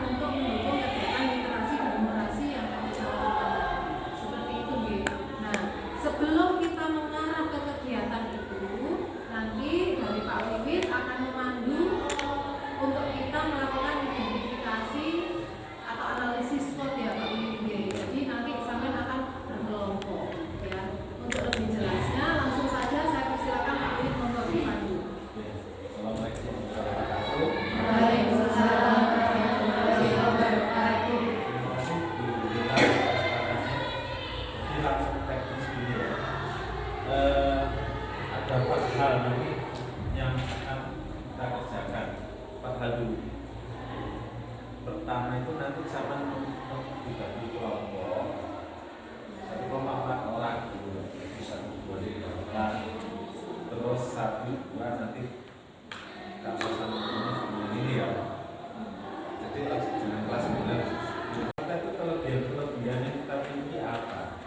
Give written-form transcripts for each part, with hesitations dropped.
untuk mendukung kegiatan literasi dan numerasi yang kita lakukan. Seperti itu, Bu. Nah, sebelum kita mengarah ke kegiatan itu, nanti dari Pak Wiwit akan memandu untuk kita melakukan identifikasi atau analisis SWOT ya Pak Wiwit. Jadi nanti sampai akan berkelompok ya. Untuk lebih jelasnya langsung saja saya persilakan Pak Wiwit untuk dipandu. Assalamualaikum warahmatullahi wabarakatuh. Waalaikumsalam warahmatullahi wabarakatuh. Terima kasih Bu Rita. Jadi langsung teknis dulu ya. Ada 4 hal nanti yang akan kita kerjakan. 4 hal dulu. Pertama itu nanti sama dibagi kelompok. Satu kelompok 4 orang dulu, bisa 2 orang. Terus 1, 2 nanti kalau sama ini ya. Jadi jangan kelas 9. Kita itu kelebihannya kita miliki apa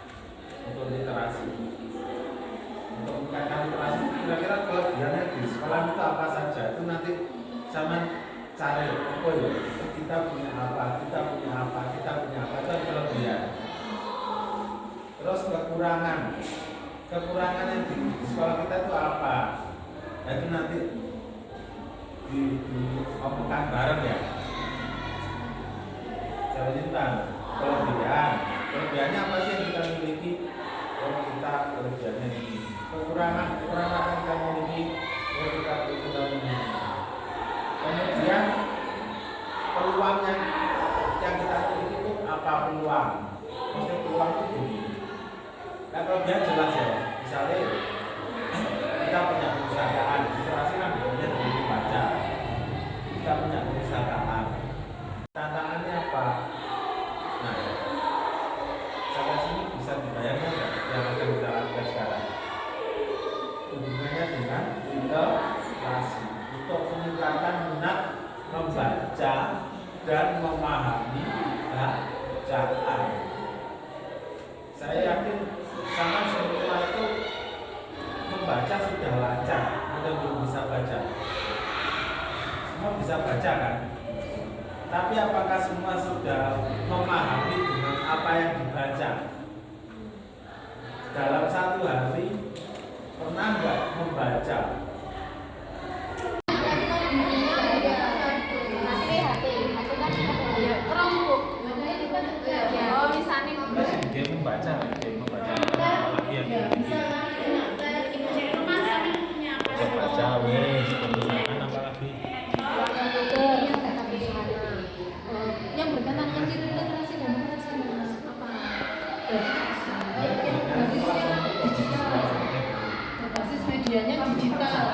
untuk literasi. Untuk meningkatkan literasi, kira-kira kelebihannya di sekolah itu apa saja? Itu nanti sama cari, oh ya, kita punya apa, kita punya apa, kita punya apa, itu kelebihan. Terus kekurangan yang di sekolah kita itu apa? Nah, itu nanti diomongkan bareng ya. Saya tentang kelebihannya apa sih yang kita miliki? Oh, kita kelebihannya ini. Kekurangan yang kita miliki, oh, kita miliki. Kemudian peluang yang kita miliki itu apa peluang? Maksudnya peluang itu begini. Nah, kelebihan jelas ya. Misalnya kita punya perusahaan, literasi kan bedanya dari baca. Kita punya perusahaan. Tantangannya apa? Nah, sampai sini bisa dibayangkan nggak yang akan kita lakukan sekarang? Hubungannya dengan literasi untuk meningkatkan minat membaca dan memahami bacaan. Saya yakin sama semua itu membaca sudah lancar, ada belum bisa baca. Semua bisa baca kan? Tapi apakah semua sudah memahami dengan apa yang dibaca? Dalam 1 hari pernah nggak membaca? Dia membaca lagi yang baca wes perusahaan apa lagi? Yang berkaitan dengan literasi dan numerasi apa? Basis medianya digital.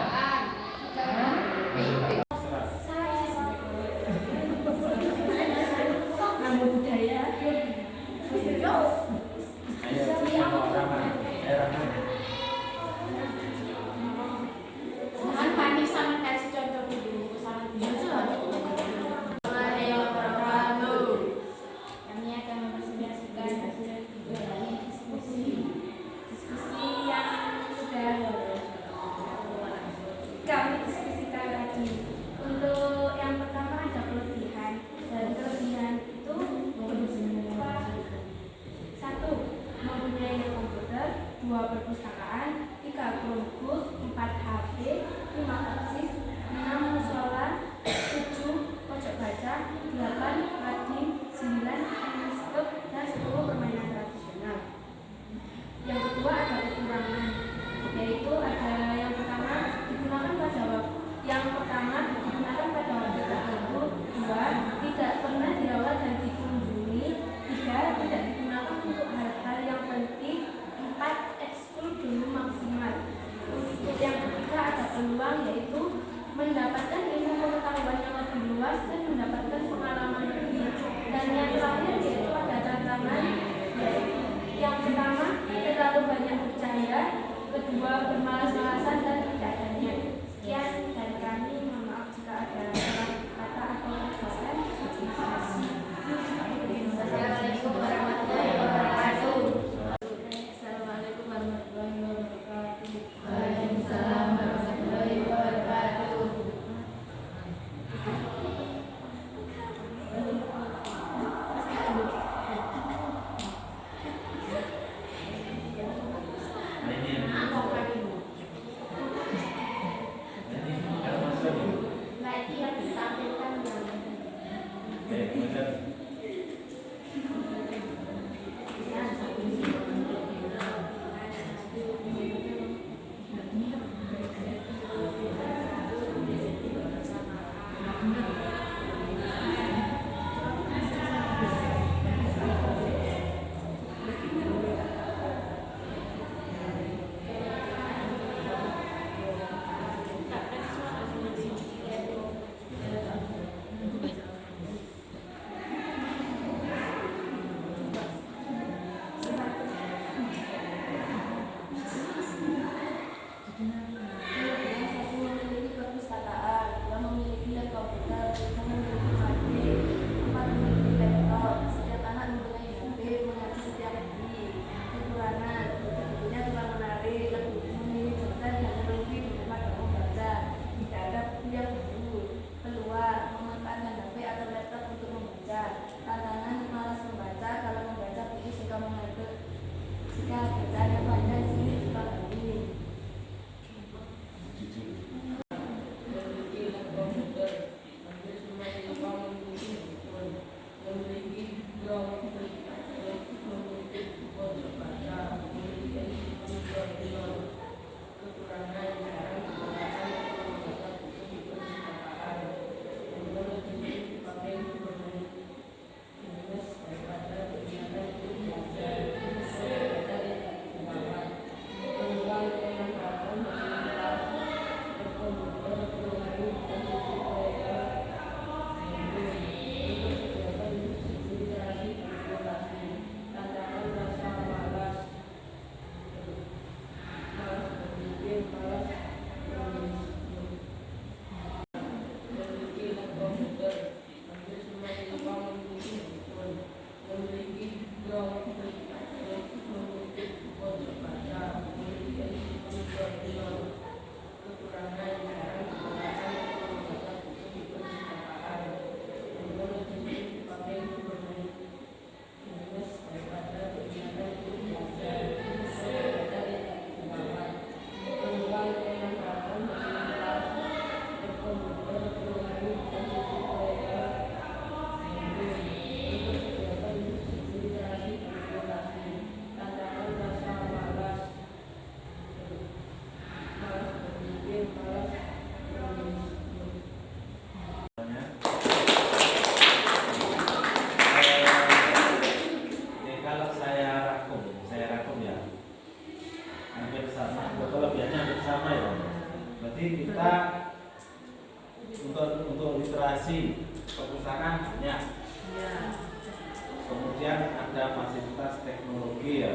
fasilitas teknologi ya,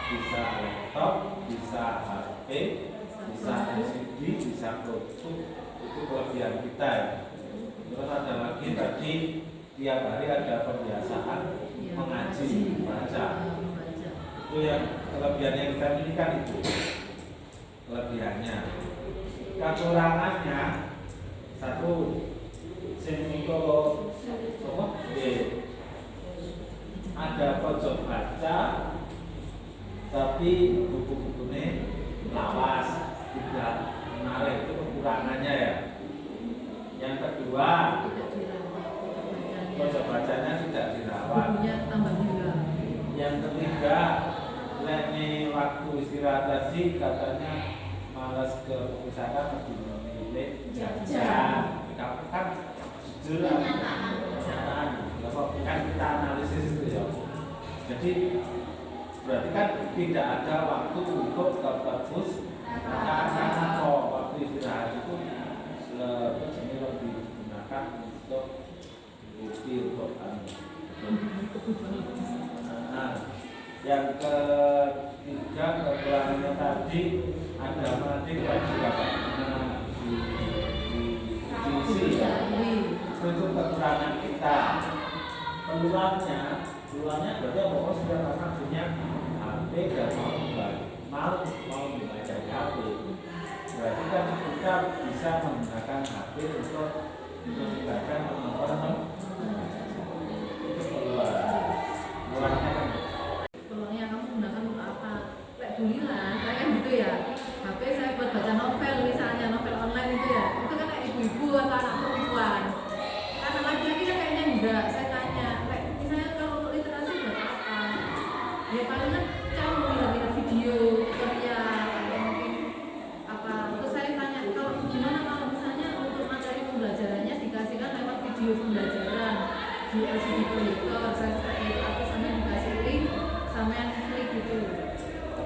bisa laptop, bisa HP, bisa LCD, bisa Bluetooth, itu kelebihan kita ya. Terus ada lagi tadi tiap hari ada pembiasaan mengaji, membaca. Itu yang kelebihan yang kita miliki itu kelebihannya. Kekurangannya satu, semiko ada pojok baca tapi buku-bukunya lawas, tidak menarik, itu kekurangannya ya. Yang kedua, pojok bacanya tidak dirawat. Yang ketiga, leni waktu istirahat tadi katanya malas ke perpustakaan, lebih memilih jajan. Kamu kan jujur kenyataan, kan kita analisis itu ya. Jadi berarti kan tidak ada waktu untuk ke perpustakaan karena waktu istirahat itu lebih digunakan untuk bukti untuk yang ketiga kekurangannya tadi ada materi yang juga diisi itu kekurangan kita. Peluangnya berarti apa sudah karena punya HP dan mau membaca HP. Berarti kan kita bisa menggunakan HP untuk meningkatkan kemampuan itu peluangnya kan. Peluangnya kamu gunakan untuk apa? Kayak dulilan, kayak kan gitu ya. HP saya buat baca novel misalnya, novel online itu ya. Itu kan kayak ibu-ibu atau anak perempuan. Karena laki-laki kan kayaknya enggak. Saya tanya, kayak misalnya kalau untuk literasi buat apa? Ya paling kan kamu lihat video tutorial atau mungkin apa. Terus saya tanya, kalau gimana kalau misalnya untuk materi pembelajarannya dikasihkan lewat video pembelajaran di LCD proyektor, saya itu atau sampai dikasih link, sampai klik gitu.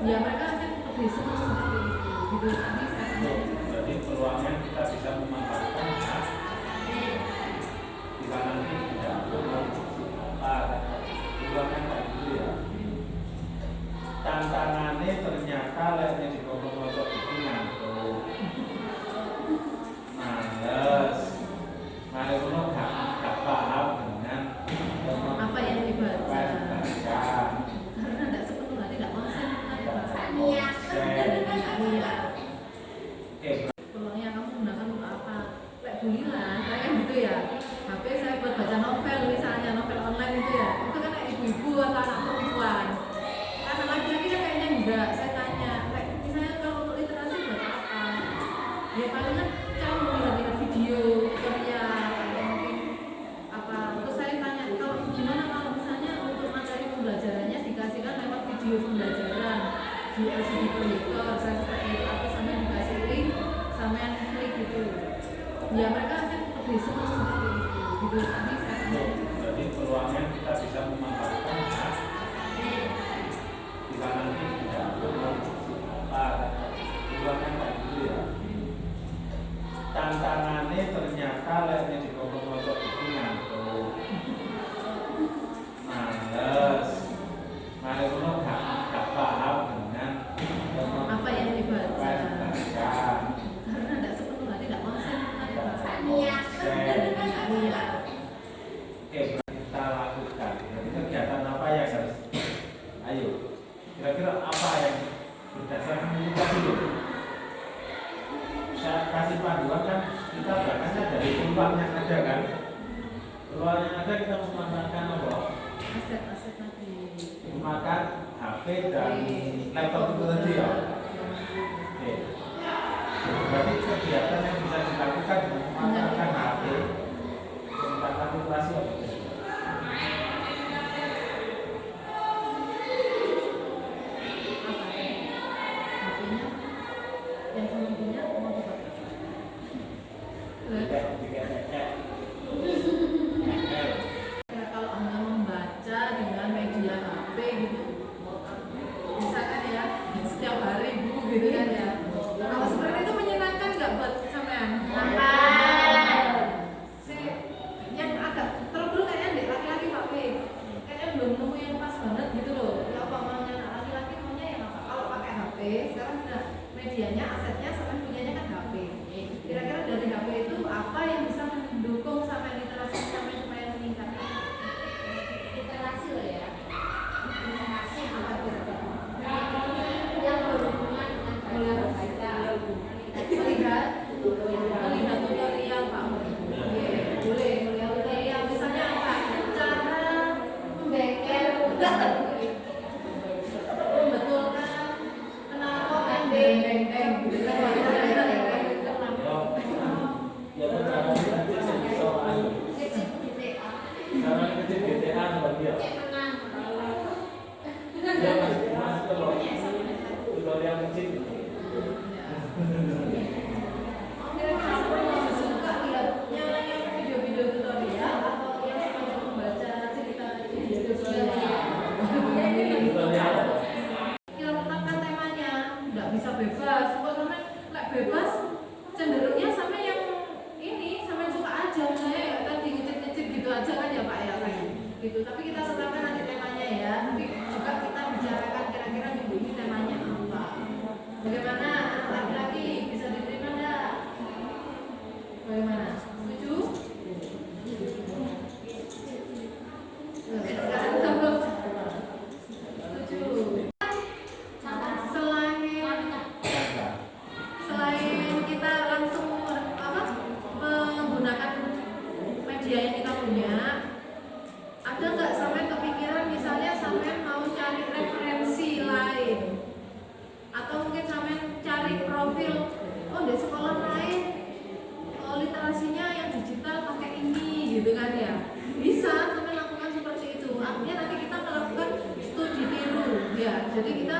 Ya mereka kan lebih senang seperti itu. Gitu tadi saya tanya. Berarti peluangnya kita bisa memanfaatkan bisa nanti tidak apa peluangnya kayak gitu ya. Tantangannya ternyata lainnya di kelompok itu ngantuk, males, malah gak paham dengan apa yang dibaca. Karena tidak sepenuhnya tidak konsen. Peluangnya kamu gunakan untuk apa? Kayak dulilan, kayak kan gitu ya. HP saya buat baca novel misalnya, novel online itu ya. Itu kan kayak ibu-ibu atau anak perempuan. Karena laki-laki kan kayaknya enggak. Saya tanya, kayak misalnya kalau untuk literasi buat apa? Ya paling kan kamu lihat video tutorial atau mungkin apa. Terus saya tanya, kalau gimana kalau misalnya untuk materi pembelajarannya dikasihkan lewat video pembelajaran di LCD proyektor, saya itu atau sampai dikasih link, sampai klik gitu. Ya mereka kan lebih senang seperti itu. Gitu tadi saya tanya. Berarti peluangnya kita bisa memanfaatkan bisa nanti tidak apa peluangnya kayak gitu ya. Tantangannya ternyata lainnya di kelompok itu ngantuk, males, malah gak paham dengan apa yang dibaca. Karena tidak sepenuhnya tidak konsen. Oke, kita lakukan. Jadi kegiatan apa yang harus? Ayo, kira-kira apa yang berdasarkan ini dulu? Saya kasih panduan kan, kita berangkatnya dari peluang yang ada kan. Peluang yang ada kita memanfaatkan apa? Aset-aset tadi. Memakan HP dan laptop itu tadi ya. Oke. Berarti kegiatan yang bisa dilakukan dengan memanfaatkan HP tentang literasi apa? Kalau hanya membaca dengan media HP gitu, misalkan ya setiap hari Bu gitu kan ya. Kalau seperti itu menyenangkan nggak buat sampai membetulkan kenapa pendek gitu kan. Ya benar, nanti saya soal karena kecil GTA lagi ya. Ya mas kalau yang kecil. Kira-kira suka lihatnya yang video-video tutorial atau yang suka membaca cerita Tutorial. kita tetapkan temanya, nggak bisa bebas. Karena nggak bebas, cenderungnya sama yang ini, sama yang suka aja. Misalnya ya tadi ngecit-ngecit gitu aja kan ya Pak ya kayak gitu. Tapi kita tetapkan nanti temanya ya. Nanti juga kita bicarakan kira-kira minggu ini temanya apa. Bagaimana laki-laki bisa diterima nggak? Bagaimana? Setuju? Sekarang kita belum setuju. Selain kita langsung menggunakan media yang kita punya, ada nggak sampai kepikiran misalnya sampai mau cari referensi lain, atau mungkin sampai cari profil di sekolah lain literasinya yang digital pakai ini gitu kan ya, bisa sampai lakukan seperti itu. Artinya nanti kita melakukan studi tiru ya, jadi kita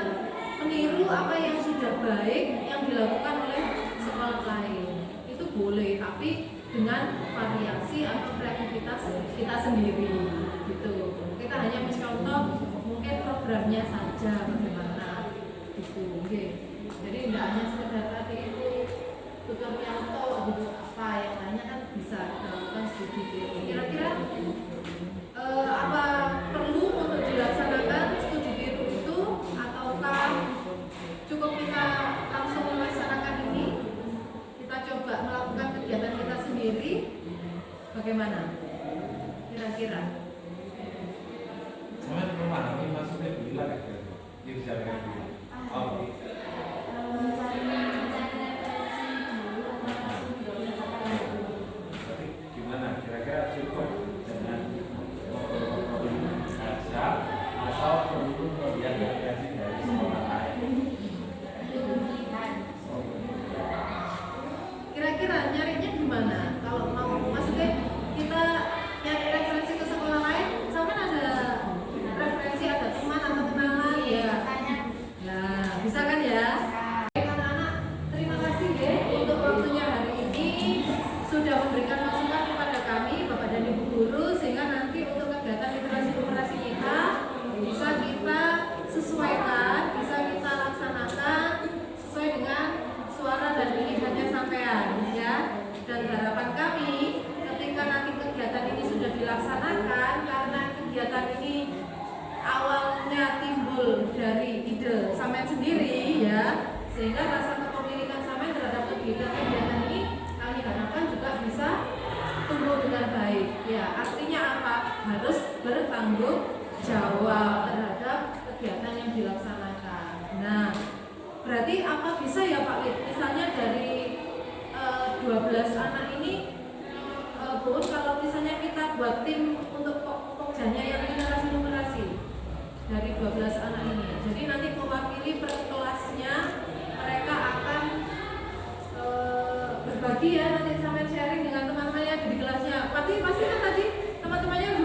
meniru apa yang sudah baik yang dilakukan oleh sekolah lain. Itu boleh, tapi dengan variasi atau kreativitas kita sendiri gitu. Kita hanya mencontoh mungkin programnya saja bagaimana gitu. Okay. Jadi tidak hanya sekedar tadi itu tutorial gitu apa yang lainnya kan bisa dilakukan studi tiru. Kira-kira apa perlu untuk dilaksanakan studi tiru itu, ataukah cukup kita langsung melaksanakan ini, kita coba melakukan kegiatan kita sendiri, bagaimana kira-kira? Sama rumah ini maksudnya bila kan? Dia bisa bilang. Oh. Tapi gimana? Kira-kira cukup dengan saja atau perlu melihat referensi dari sekolah lain? Kira-kira nyarinya gimana? Kalau mau, maksudnya kita nyari referensi ke sekolah lain, sama ada referensi, ada teman atau kenalan ya. Nah, bisa kan ya? Baik anak-anak, terima kasih ya untuk waktunya hari ini sudah memberikan masukan kepada kami, Bapak dan Ibu Guru, sehingga nanti untuk kegiatan literasi kita bisa kita sesuaikan, bisa kita laksanakan sesuai dengan suara dan pilihannya sampean ya. Dan harapan kami ketika nanti kegiatan ini sudah dilaksanakan, karena kegiatan ini awalnya timbul dari ide sampean sendiri ya, sehingga rasa kepemilikan sampean terhadap kegiatan ini kami harapkan juga bisa tumbuh dengan baik ya. Artinya apa? Harus bertanggung jawab terhadap kegiatan yang dilaksanakan. Nah, berarti apa bisa ya Pak Lid? Misalnya dari 12 anak ini, Bu, kalau misalnya kita buat tim untuk pokjanya yang literasi dari 12 anak ini, jadi nanti mewakili per kelasnya, mereka akan berbagi ya, nanti sampai sharing dengan teman-teman yang di kelasnya. Pasti kan tadi teman-temannya